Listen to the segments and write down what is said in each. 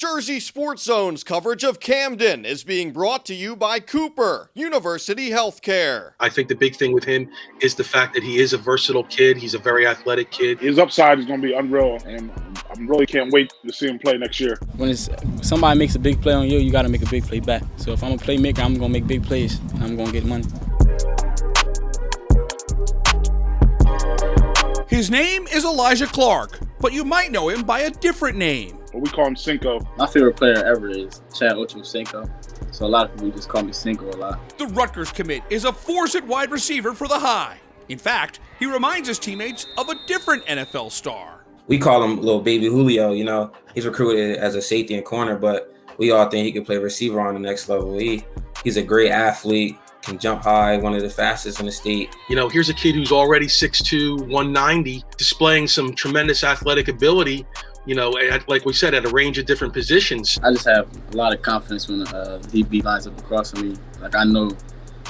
Jersey Sports Zone's coverage of Camden is being brought to you by Cooper University Healthcare. I think the big thing with him is the fact that he is a versatile kid. He's a very athletic kid. His upside is going to be unreal, and I really can't wait to see him play next year. When somebody makes a big play on you, you got to make a big play back. So if I'm a playmaker, I'm going to make big plays, and I'm going to get money. His name is Alijah Clark, but you might know him by a different name. We call him Cinco. My favorite player ever is Chad Ochocinco. So a lot of people just call me Cinco a lot. The Rutgers commit is a force at wide receiver for the High. In fact, he reminds his teammates of a different NFL star. We call him little baby Julio. You know, he's recruited as a safety and corner, but we all think he could play receiver on the next level. He's a great athlete, can jump high, one of the fastest in the state. You know, here's a kid who's already 6'2", 190, displaying some tremendous athletic ability, you know, like we said, at a range of different positions. I just have a lot of confidence when DB lines up across from me. Like, I know,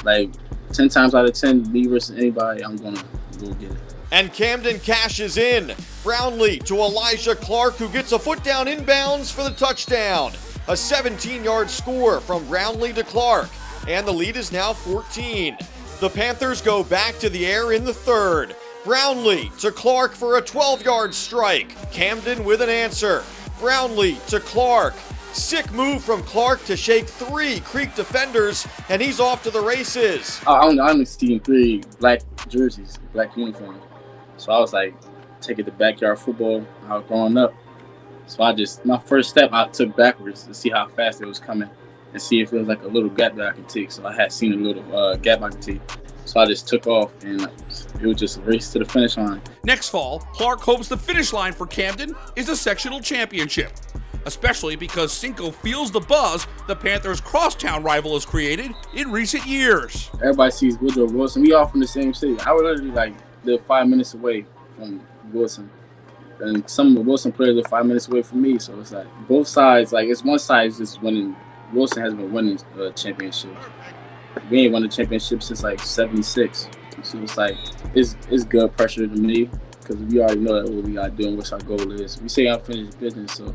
like, 10 times out of 10, me versus anybody, I'm going to go get it. And Camden cashes in. Brownlee to Alijah Clark, who gets a foot down inbounds for the touchdown. A 17-yard score from Brownlee to Clark, and the lead is now 14. The Panthers go back to the air in the third. Brownlee to Clark for a 12-yard strike. Camden with an answer. Brownlee to Clark. Sick move from Clark to shake 3 Creek defenders, and he's off to the races. I only seen 3 black jerseys, black uniforms. So I was like, taking the backyard football I was growing up. So my first step I took backwards to see how fast it was coming and see if it was like a little gap that I could take. So I had seen a little gap I could take. So I just took off, and it was just a race to the finish line. Next fall, Clark hopes the finish line for Camden is a sectional championship, especially because Cinco feels the buzz the Panthers' crosstown rival has created in recent years. Everybody sees Woodrow Wilson. We all from the same city. I would literally live 5 minutes away from Wilson. And some of the Wilson players are 5 minutes away from me. So it's like both sides, it's one side is just winning. Wilson has been winning championships. We ain't won a championship since 76. So it's good pressure to me because we already know that what we got to do and what our goal is. We say unfinished business, so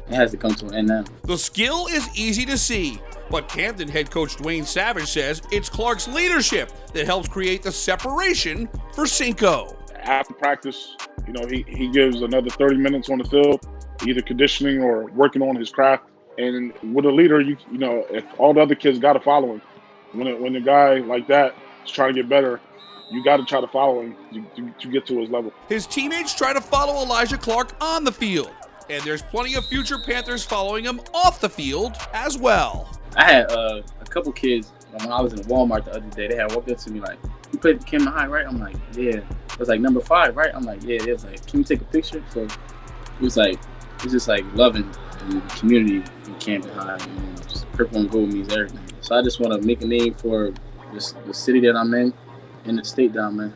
it has to come to an end now. The skill is easy to see, but Camden head coach Dwayne Savage says it's Clark's leadership that helps create the separation for Cinco. After practice, you know, he gives another 30 minutes on the field, either conditioning or working on his craft. And with a leader, you know, if all the other kids got to follow him. When a guy like that is trying to get better, you got to try to follow him to get to his level. His teammates try to follow Alijah Clark on the field, and there's plenty of future Panthers following him off the field as well. I had a couple kids when I was in Walmart the other day. They had walked up to me like, "You played at Camden High, right?" I'm like, "Yeah." It was like number 5, right? I'm like, "Yeah." It was like, "Can we take a picture?" So it was just like loving the community in Camden High. And just purple and gold means everything. So I just want to make a name for the city that I'm in and the state that I'm in.